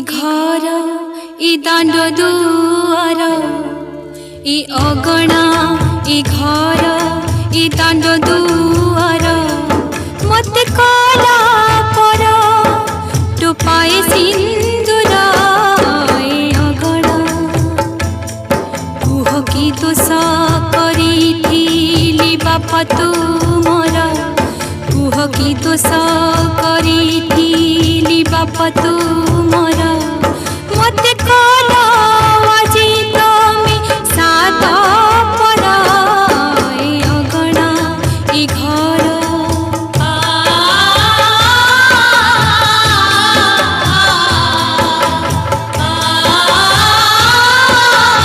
घर इ दांड दुआर इ अगणा इ घर इ दांड दुआर मत कला पर टोपाए सिंदूर ए अगणा कुह की दोष करिथिली बापा तुमर कुह की दोष करिथिली बापा तुमर मत कला